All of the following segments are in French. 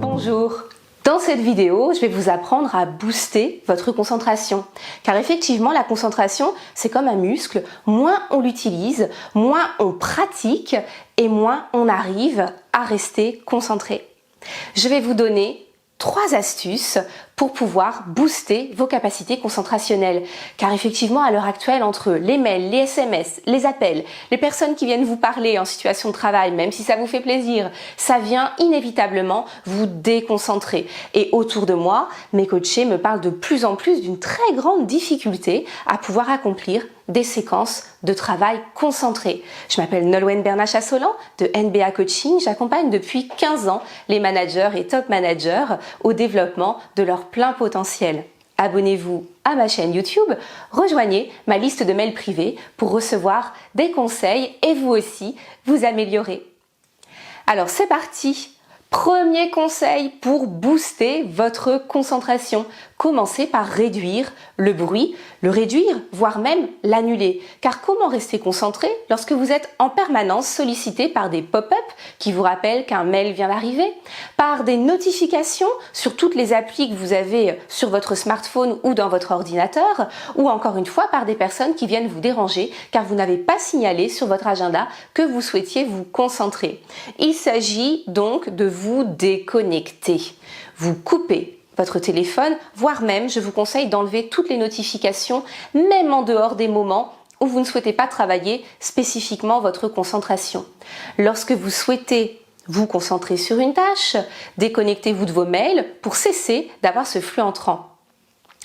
Bonjour! Dans cette vidéo, je vais vous apprendre à booster votre concentration. Car effectivement, la concentration, c'est comme un muscle. Moins on l'utilise, moins on pratique et moins on arrive à rester concentré. Je vais vous donner 3 astuces pour pouvoir booster vos capacités concentrationnelles. Car effectivement, à l'heure actuelle, entre les mails, les SMS, les appels, les personnes qui viennent vous parler en situation de travail, même si ça vous fait plaisir, ça vient inévitablement vous déconcentrer. Et autour de moi, mes coachés me parlent de plus en plus d'une très grande difficulté à pouvoir accomplir des séquences de travail concentrées. Je m'appelle Nolwenn Bernat-Chassolan de NBA Coaching. J'accompagne depuis 15 ans les managers et top managers au développement de leur plein potentiel. Abonnez-vous à ma chaîne YouTube, rejoignez ma liste de mails privés pour recevoir des conseils et vous aussi vous améliorer. Alors c'est parti! Premier conseil pour booster votre concentration. Commencez par réduire le bruit, le réduire, voire même l'annuler. Car comment rester concentré lorsque vous êtes en permanence sollicité par des pop-up qui vous rappellent qu'un mail vient d'arriver, par des notifications sur toutes les applis que vous avez sur votre smartphone ou dans votre ordinateur, ou encore une fois par des personnes qui viennent vous déranger car vous n'avez pas signalé sur votre agenda que vous souhaitiez vous concentrer. Il s'agit donc de vous déconnecter. Vous coupez votre téléphone, voire même, je vous conseille d'enlever toutes les notifications, même en dehors des moments où vous ne souhaitez pas travailler spécifiquement votre concentration. Lorsque vous souhaitez vous concentrer sur une tâche, déconnectez-vous de vos mails pour cesser d'avoir ce flux entrant.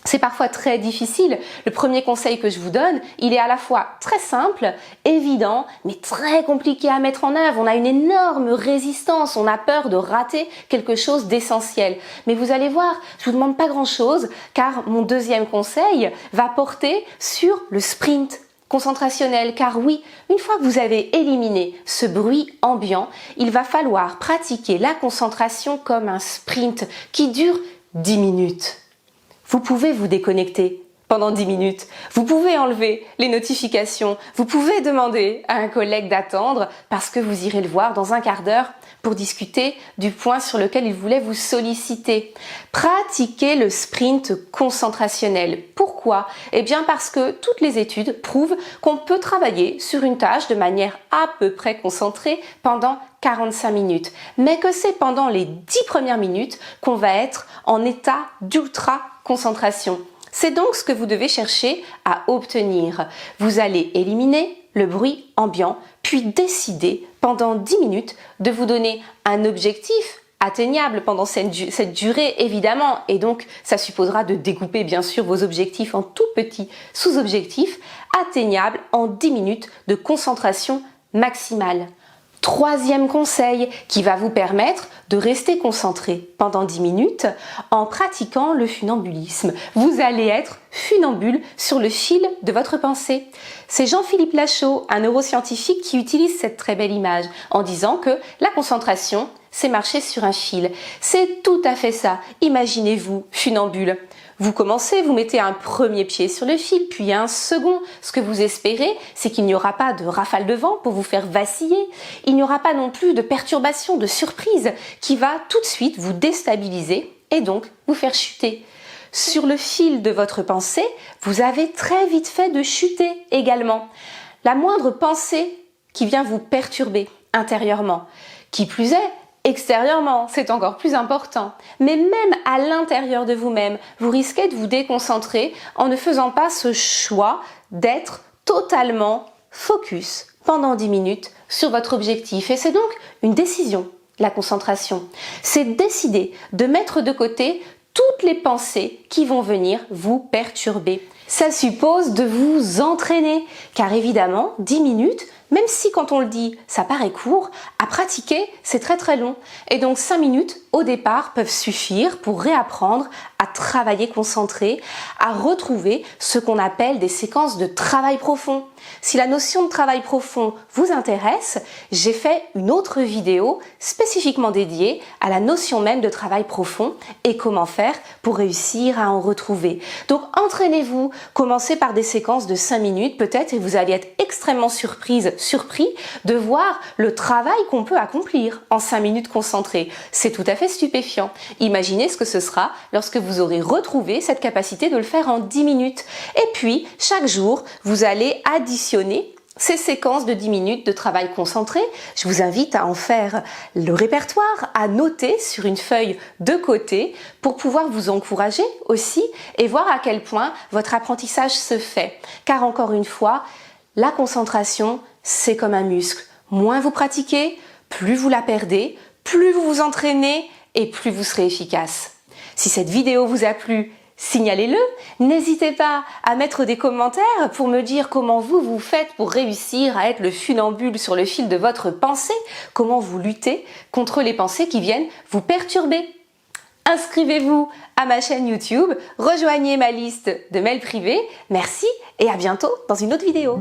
C'est parfois très difficile. Le premier conseil que je vous donne, il est à la fois très simple, évident, mais très compliqué à mettre en œuvre. On a une énorme résistance, on a peur de rater quelque chose d'essentiel. Mais vous allez voir, je vous demande pas grand-chose, car mon deuxième conseil va porter sur le sprint concentrationnel. Car oui, une fois que vous avez éliminé ce bruit ambiant, il va falloir pratiquer la concentration comme un sprint qui dure 10 minutes. Vous pouvez vous déconnecter pendant 10 minutes. Vous pouvez enlever les notifications. Vous pouvez demander à un collègue d'attendre parce que vous irez le voir dans un quart d'heure pour discuter du point sur lequel il voulait vous solliciter. Pratiquez le sprint concentrationnel. Pourquoi? Eh bien parce que toutes les études prouvent qu'on peut travailler sur une tâche de manière à peu près concentrée pendant 45 minutes, mais que c'est pendant les 10 premières minutes qu'on va être en état d'ultra concentration. C'est donc ce que vous devez chercher à obtenir. Vous allez éliminer le bruit ambiant, puis décider pendant 10 minutes de vous donner un objectif atteignable pendant cette durée évidemment, et donc ça supposera de découper bien sûr vos objectifs en tout petits sous-objectifs atteignables en 10 minutes de concentration maximale. Troisième conseil qui va vous permettre de rester concentré pendant 10 minutes en pratiquant le funambulisme. Vous allez être funambule sur le fil de votre pensée. C'est Jean-Philippe Lachaud, un neuroscientifique, qui utilise cette très belle image en disant que la concentration, c'est marcher sur un fil. C'est tout à fait ça. Imaginez-vous funambule. Vous commencez, vous mettez un premier pied sur le fil, puis un second. Ce que vous espérez, c'est qu'il n'y aura pas de rafale de vent pour vous faire vaciller. Il n'y aura pas non plus de perturbation, de surprise qui va tout de suite vous déstabiliser et donc vous faire chuter. Sur le fil de votre pensée, vous avez très vite fait de chuter également. La moindre pensée qui vient vous perturber intérieurement, qui plus est, extérieurement, c'est encore plus important. Mais même à l'intérieur de vous-même, vous risquez de vous déconcentrer en ne faisant pas ce choix d'être totalement focus pendant 10 minutes sur votre objectif. Et c'est donc une décision, la concentration. C'est décider de mettre de côté toutes les pensées qui vont venir vous perturber. Ça suppose de vous entraîner, car évidemment, 10 minutes, même si quand on le dit, ça paraît court, à pratiquer, c'est très très long. Et donc 5 minutes, au départ, peuvent suffire pour réapprendre à travailler concentré, à retrouver ce qu'on appelle des séquences de travail profond. Si la notion de travail profond vous intéresse, j'ai fait une autre vidéo spécifiquement dédiée à la notion même de travail profond et comment faire pour réussir à en retrouver. Donc entraînez-vous, commencez par des séquences de 5 minutes peut-être et vous allez être extrêmement surpris de voir le travail qu'on peut accomplir en 5 minutes concentrées. C'est tout à fait stupéfiant. Imaginez ce que ce sera lorsque vous aurez retrouvé cette capacité de le faire en 10 minutes. Et puis, chaque jour, vous allez additionner ces séquences de 10 minutes de travail concentré. Je vous invite à en faire le répertoire, à noter sur une feuille de côté pour pouvoir vous encourager aussi et voir à quel point votre apprentissage se fait. Car encore une fois, la concentration, c'est comme un muscle. Moins vous pratiquez, plus vous la perdez, plus vous vous entraînez et plus vous serez efficace. Si cette vidéo vous a plu, signalez-le. N'hésitez pas à mettre des commentaires pour me dire comment vous faites pour réussir à être le funambule sur le fil de votre pensée, comment vous luttez contre les pensées qui viennent vous perturber. Inscrivez-vous à ma chaîne YouTube, rejoignez ma liste de mails privés. Merci et à bientôt dans une autre vidéo.